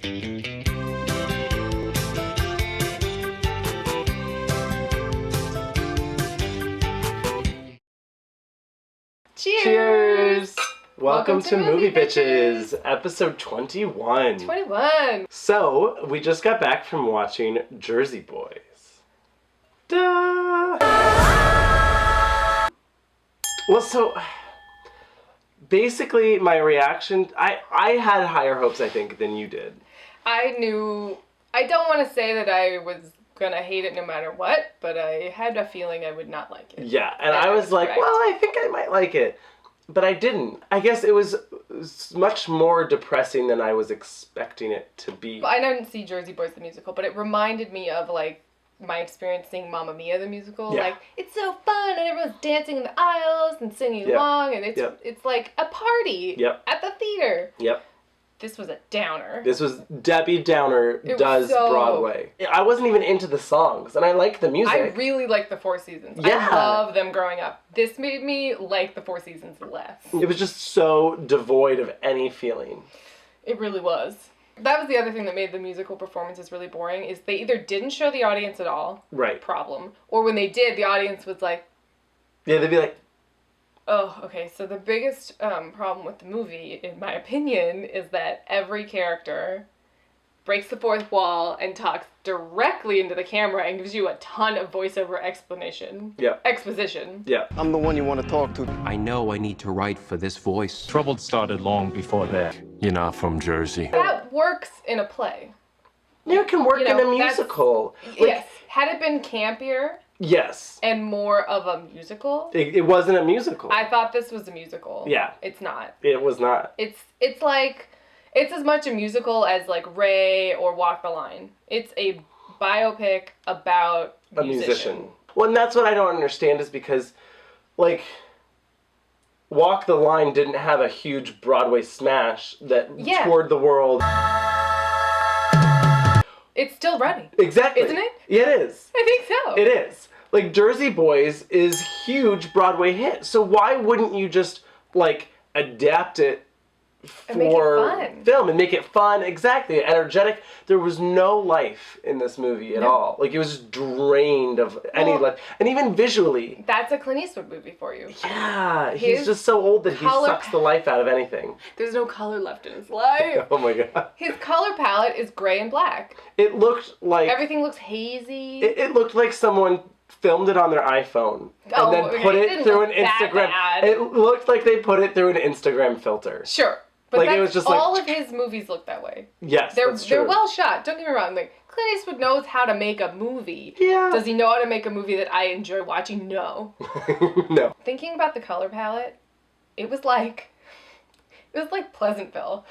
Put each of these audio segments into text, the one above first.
Cheers! Welcome to MovieBitches, episode 21. 21! So, we just got back from watching Jersey Boys. Duh! Well, so, basically, my reaction, I had higher hopes, I think, than you did. I don't want to say that I was gonna hate it no matter what, but I had a feeling I would not like it. Yeah, and I was like, well, I think I might like it. But I didn't. I guess it was much more depressing than I was expecting it to be. I didn't see Jersey Boys the musical, but it reminded me of, like, my experience seeing Mamma Mia the musical. Yeah. Like, it's so fun, and everyone's dancing in the aisles and singing along, and it's like a party at the theater. Yep. This was a downer. This was Debbie Downer does Broadway. I wasn't even into the songs, and I liked the music. I really liked the Four Seasons. Yeah. I love them growing up. This made me like the Four Seasons less. It was just so devoid of any feeling. It really was. That was the other thing that made the musical performances really boring, is they either didn't show the audience at all. Right. Problem. Or when they did, the audience was like... Yeah, they'd be like... Oh, okay, so the biggest problem with the movie, in my opinion, is that every character breaks the fourth wall and talks directly into the camera and gives you a ton of voiceover exposition. Yeah. I'm the one you want to talk to. I know I need to write for this voice. Trouble started long before that. You're not from Jersey. That works in a play. Yeah, it can work in a musical. Yes. Had it been campier... Yes. And more of a musical. It wasn't a musical. I thought this was a musical. Yeah. It's not. It was not. It's like, it's as much a musical as like Ray or Walk the Line. It's a biopic about a musician. Well, and that's what I don't understand is because, like, Walk the Line didn't have a huge Broadway smash that toured the world. It's still running. Exactly. Isn't it? Yeah, it is. I think so. It is. Like, Jersey Boys is huge Broadway hit. So why wouldn't you just, like, adapt it for film and make it fun? Exactly. Energetic. There was no life in this movie at all. Like, it was just drained of any life. And even visually. That's a Clint Eastwood movie for you. Yeah. He's just so old that he sucks the life out of anything. There's no color left in his life. Oh my god. His color palette is gray and black. It looked like... Everything looks hazy. It looked like someone filmed it on their iPhone and then put it through an Instagram. It looked like they put it through an Instagram filter. Sure. But like, it was just all of his movies look that way. Yes, that's true. They're well shot. Don't get me wrong. Like, Clint Eastwood knows how to make a movie. Yeah. Does he know how to make a movie that I enjoy watching? No. No. Thinking about the color palette, it was like Pleasantville.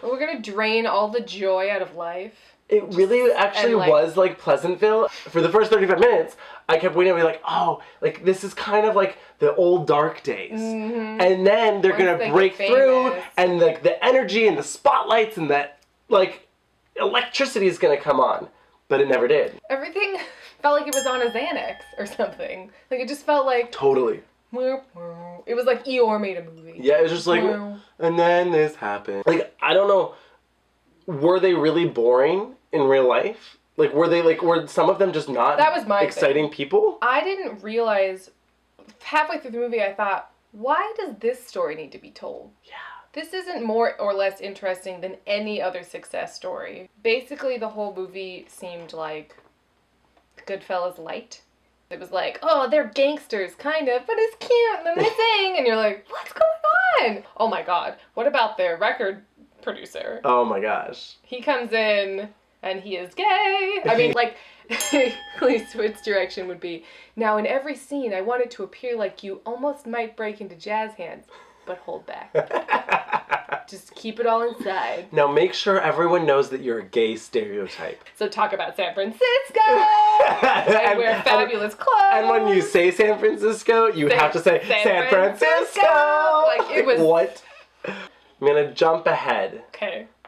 We're gonna drain all the joy out of life. It really actually was like Pleasantville. For the first 35 minutes, I kept waiting to be like, oh, like this is kind of like the old dark days. Mm-hmm. And then they're going to break through and like the energy and the spotlights and that like electricity is going to come on. But it never did. Everything felt like it was on a Xanax or something. Like it just felt like... Totally. It was like Eeyore made a movie. Yeah, it was just like, and then this happened. Like, I don't know, were they really boring in real life? Like, were some of them just not exciting people? I didn't realize, halfway through the movie, I thought, why does this story need to be told? Yeah. This isn't more or less interesting than any other success story. Basically, the whole movie seemed like Goodfellas light. It was like, oh, they're gangsters, kind of, but it's cute, and then they sing, and you're like, what's going on? Oh my god, what about their record producer? Oh my gosh. He comes in, and he is gay. I mean, like, Clint Eastwood's direction would be, now in every scene, I want it to appear like you almost might break into jazz hands, but hold back. Just keep it all inside. Now make sure everyone knows that you're a gay stereotype. So talk about San Francisco! and wear fabulous clothes! And when you say San Francisco, you have to say San Francisco! Like, it was... What? I'm gonna jump ahead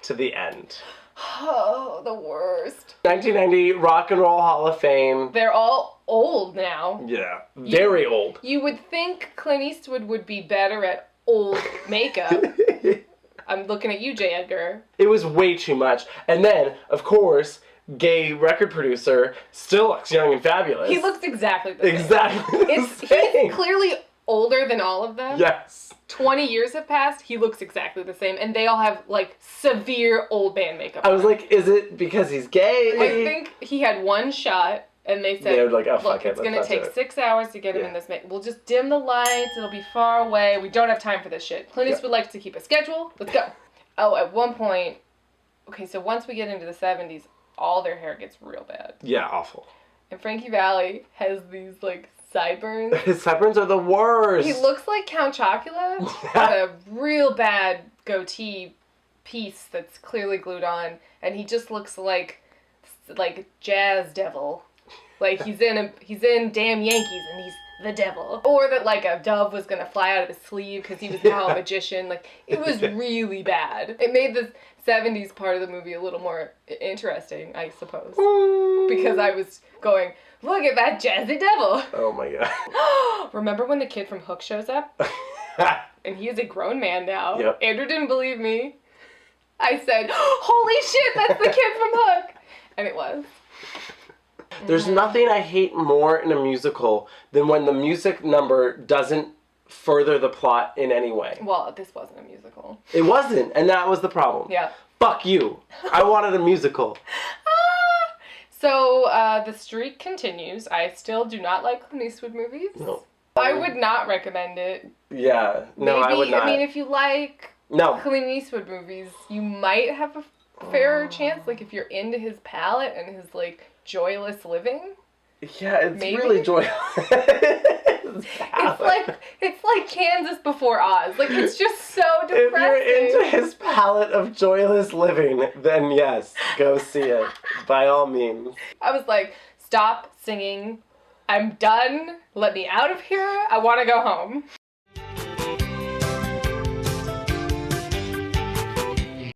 to the end. Oh, the worst. 1990 Rock and Roll Hall of Fame. They're all old now. Yeah, very old. You would think Clint Eastwood would be better at old makeup. I'm looking at you, J. Edgar. It was way too much. And then, of course, gay record producer still looks young and fabulous. He looks exactly the same. Exactly the same. He's clearly older than all of them. Yes. 20 years have passed, he looks exactly the same, and they all have, like, severe old man makeup I was like, is it because he's gay? I think he had one shot, and they said, they were like, oh, look, fuck it's going to take 6 hours to get him in this makeup. We'll just dim the lights, it'll be far away, we don't have time for this shit. Clint Eastwood likes to keep a schedule, let's go. Oh, at one point, okay, so once we get into the 70s, all their hair gets real bad. Yeah, awful. And Frankie Valli has these, like, sideburns. His sideburns are the worst. He looks like Count Chocula with a real bad goatee piece that's clearly glued on, and he just looks like Jazz Devil. Like he's in Damn Yankees and he's the devil. Or that like a dove was gonna fly out of his sleeve because he was now a magician. Like it was really bad. It made the 70s part of the movie a little more interesting, I suppose. Because I was going, look at that jazzy devil. Oh my god. Remember when the kid from Hook shows up? And he is a grown man now. Yep. Andrew didn't believe me. I said, holy shit, that's the kid from Hook. And it was. There's nothing I hate more in a musical than when the music number doesn't further the plot in any way. Well, this wasn't a musical. It wasn't, and that was the problem. Yeah. Fuck you. I wanted a musical. So, the streak continues. I still do not like Clint Eastwood movies. No. I would not recommend it. Yeah. No, Maybe, I would not. I mean, if you like Clint Eastwood movies, you might have a fairer chance. Like, if you're into his palette and his, like, joyless living. Yeah, it's maybe? really joyous. It's like Kansas before Oz. Like, it's just so depressing. If you're into his palette of joyless living, then yes, go see it. By all means. I was like, stop singing. I'm done. Let me out of here. I want to go home.